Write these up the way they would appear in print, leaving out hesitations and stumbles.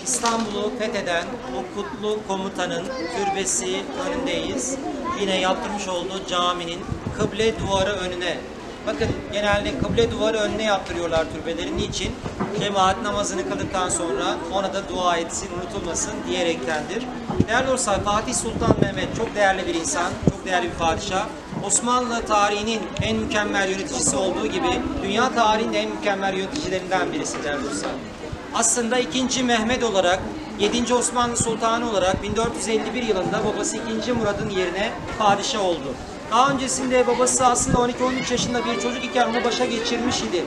İstanbul'u fetheden o kutlu komutanın türbesi önündeyiz. Yine yaptırmış olduğu caminin kıble duvarı önüne. Bakın genelde kıble duvarı önüne yaptırıyorlar türbeleri. Niçin? Cemaat namazını kıldıktan sonra ona da dua etsin, unutulmasın diyerektendir. Değerli dostlar, Fatih Sultan Mehmet çok değerli bir insan, çok değerli bir padişah. Osmanlı tarihinin en mükemmel yöneticisi olduğu gibi dünya tarihinin en mükemmel yöneticilerinden birisi değerli dostlar. Aslında 2. Mehmet olarak, 7. Osmanlı Sultanı olarak 1451 yılında babası 2. Murad'ın yerine padişah oldu. Daha öncesinde babası aslında 12-13 yaşında bir çocuk iken onu başa geçirmiş idi.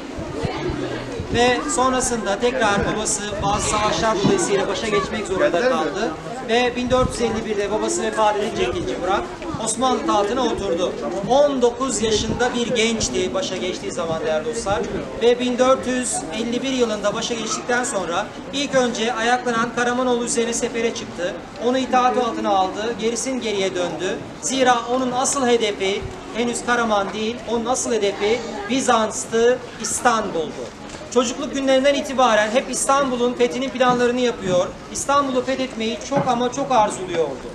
Ve sonrasında tekrar babası bazı savaşlar dolayısıyla başa geçmek zorunda kaldı. Ve 1451'de babası vefat edince 2. Murat Osmanlı tahtına oturdu. 19 yaşında bir gençti başa geçtiği zaman değerli dostlar. Ve 1451 yılında başa geçtikten sonra ilk önce ayaklanan Karamanoğlu üzerine sefere çıktı. Onu itaat altına aldı, gerisin geriye döndü. Zira onun asıl hedefi henüz Karaman değil, onun asıl hedefi Bizans'tı, İstanbul'du. Çocukluk günlerinden itibaren hep İstanbul'un fethinin planlarını yapıyor. İstanbul'u fethetmeyi çok ama çok arzuluyordu.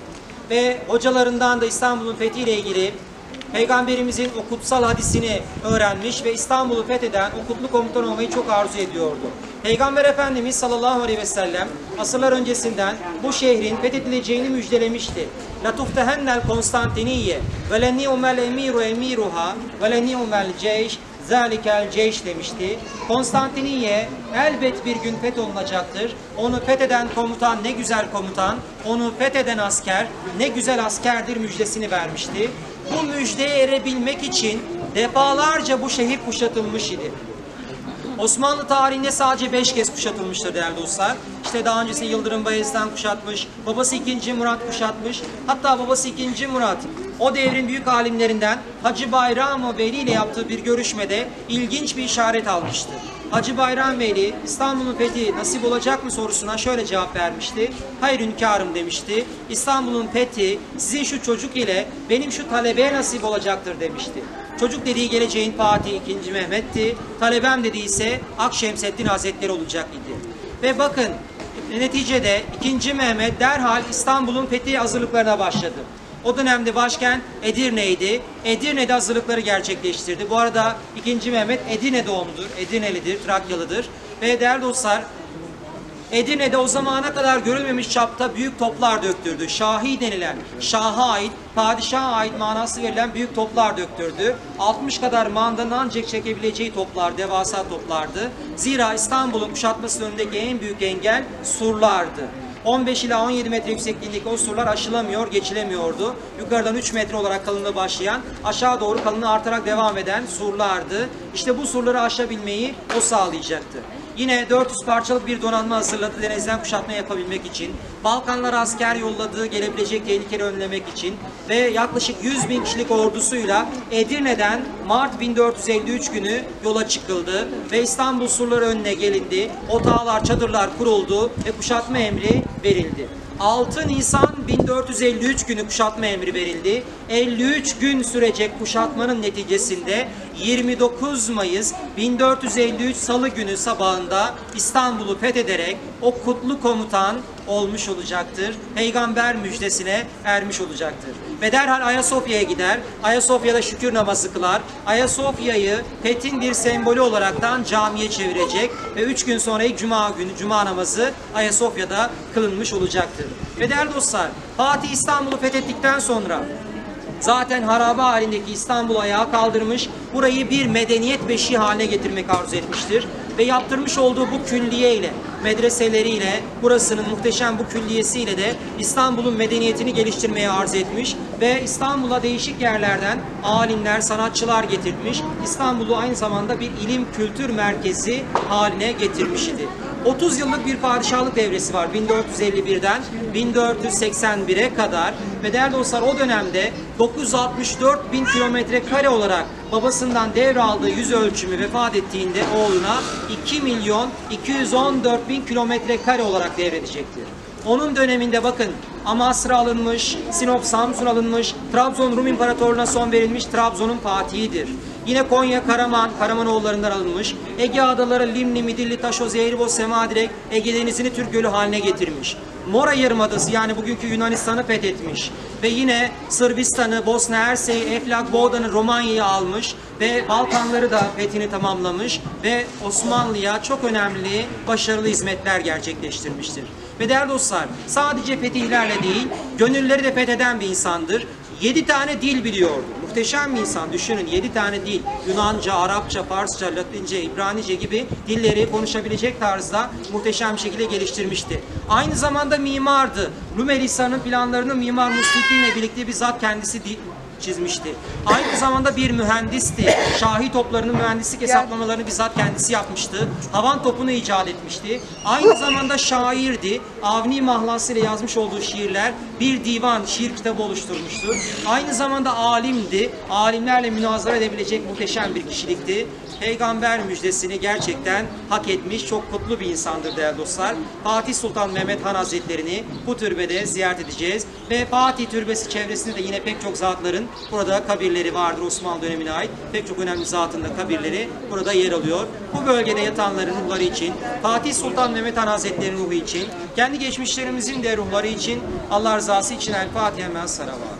Ve hocalarından da İstanbul'un fethiyle ilgili Peygamberimizin o kutsal hadisini öğrenmiş ve İstanbul'u fetheden o kutlu komutan olmayı çok arzu ediyordu. Peygamber Efendimiz sallallahu aleyhi ve sellem asırlar öncesinden bu şehrin fethedileceğini müjdelemişti. لَتُفْتَهَنَّ الْقُنْسْتَانْتِنِيَّ وَلَنِّعُمَ الْاَمِيرُ اَمِيرُهَا وَلَنِّعُمَ الْجَيْشِ Zalikel ceyş demişti. Konstantiniye elbet bir gün fetholunacaktır. Onu fetheden komutan ne güzel komutan, onu fetheden asker ne güzel askerdir müjdesini vermişti. Bu müjdeye erebilmek için defalarca bu şehir kuşatılmış idi. Osmanlı tarihinde sadece 5 kez kuşatılmıştır değerli dostlar. İşte daha öncesi Yıldırım Bayezid'den kuşatmış, babası 2. Murat kuşatmış. Hatta babası 2. Murat o devrin büyük alimlerinden Hacı Bayram Veli ile yaptığı bir görüşmede ilginç bir işaret almıştı. Hacı Bayram Veli İstanbul'un fethi nasip olacak mı sorusuna şöyle cevap vermişti. Hayır hünkârım demişti. İstanbul'un fethi sizin şu çocuk ile benim şu talebeye nasip olacaktır demişti. Çocuk dediği geleceğin Fatih 2. Mehmet'ti. Talebem dediği ise Akşemseddin Hazretleri olacak idi. Ve bakın neticede 2. Mehmet derhal İstanbul'un fethi hazırlıklarına başladı. O dönemde başkent Edirne'ydi. Edirne'de hazırlıkları gerçekleştirdi. Bu arada 2. Mehmet Edirne doğumludur. Edirnelidir, Trakyalıdır. Ve değerli dostlar, Edirne'de o zamana kadar görülmemiş çapta büyük toplar döktürdü. Şahi denilen, şaha ait, padişaha ait manası verilen büyük toplar döktürdü. 60 kadar mandanın ancak çekebileceği toplar, devasa toplardı. Zira İstanbul'un kuşatması önündeki en büyük engel surlardı. 15 ila 17 metre yüksekliğindeki o surlar aşılamıyor, geçilemiyordu. Yukarıdan 3 metre olarak kalınlığı başlayan, aşağı doğru kalınlığı artarak devam eden surlardı. İşte bu surları aşabilmeyi o sağlayacaktı. Yine 400 parçalık bir donanma hazırladı denizden kuşatma yapabilmek için. Balkanlara asker yolladığı gelebilecek tehlikeleri önlemek için ve yaklaşık 100.000 kişilik ordusuyla Edirne'den Mart 1453 günü yola çıkıldı ve İstanbul surları önüne gelindi. Otağlar, çadırlar kuruldu ve kuşatma emri verildi. 6 Nisan 1453 günü kuşatma emri verildi. 53 gün sürecek kuşatmanın neticesinde 29 Mayıs 1453 Salı günü sabahında İstanbul'u fethederek o kutlu komutan olmuş olacaktır. Peygamber müjdesine ermiş olacaktır. Ve derhal Ayasofya'ya gider. Ayasofya'da şükür namazı kılar. Ayasofya'yı fethin bir sembolü olaraktan camiye çevirecek ve 3 gün sonra ilk cuma günü cuma namazı Ayasofya'da kılınmış olacaktır. Ve değerli dostlar, Fatih İstanbul'u fethettikten sonra zaten harabe halindeki İstanbul'u ayağa kaldırmış, burayı bir medeniyet beşiği haline getirmek arzu etmiştir. Ve yaptırmış olduğu bu külliye ile, medreseleriyle, burasının muhteşem bu külliyesiyle de İstanbul'un medeniyetini geliştirmeye arzu etmiş ve İstanbul'a değişik yerlerden alimler, sanatçılar getirmiş. İstanbul'u aynı zamanda bir ilim kültür merkezi haline getirmiş idi. 30 yıllık bir padişahlık devresi var 1451'den 1481'e kadar ve değerli dostlar o dönemde 964.000 kilometre kare olarak babasından devraldığı yüz ölçümü vefat ettiğinde oğluna 2.214.000 kilometre kare olarak devredecektir. Onun döneminde bakın Amasra alınmış, Sinop, Samsun alınmış, Trabzon Rum İmparatorluğu'na son verilmiş, Trabzon'un fatihidir. Yine Konya Karaman, Karamanoğullarından alınmış. Ege adaları Limni, Midilli, Taşo, Zehribo, Semadirek Ege Denizi'ni Türk Gölü haline getirmiş. Mora Yarımadası yani bugünkü Yunanistan'ı fethetmiş. Ve yine Sırbistan'ı, Bosna Hersek'i, Eflak, Boğdan'ı, Romanya'yı almış ve Balkanları da fethini tamamlamış ve Osmanlı'ya çok önemli, başarılı hizmetler gerçekleştirmiştir. Ve değerli dostlar, sadece fetihlerle değil, gönülleri de fetheden bir insandır. 7 tane dil biliyordu. Muhteşem bir insan. Düşünün 7 tane dil. Yunanca, Arapça, Farsça, Latince, İbranice gibi dilleri konuşabilecek tarzda muhteşem bir şekilde geliştirmişti. Aynı zamanda mimardı. Rümelisa'nın planlarını Mimar Musliki ile birlikte bizzat kendisi çizmişti. Aynı zamanda bir mühendisti. Şahi toplarının mühendislik hesaplamalarını bizzat kendisi yapmıştı. Havan topunu icat etmişti. Aynı zamanda şairdi. Avni Mahlası ile yazmış olduğu şiirler bir divan, şiir kitabı oluşturmuştu. Aynı zamanda alimdi. Alimlerle münazara edebilecek muhteşem bir kişilikti. Peygamber müjdesini gerçekten hak etmiş, çok kutlu bir insandır değerli dostlar. Fatih Sultan Mehmet Han Hazretlerini bu türbede ziyaret edeceğiz. Ve Fatih Türbesi çevresinde de yine pek çok zatların burada kabirleri vardır Osmanlı dönemine ait. Pek çok önemli zatın da kabirleri burada yer alıyor. Bu bölgede yatanların ruhları için, Fatih Sultan Mehmet Han Hazretleri'nin ruhu için, kendi geçmişlerimizin de ruhları için, Allah rızası için El Fatiha men salavat.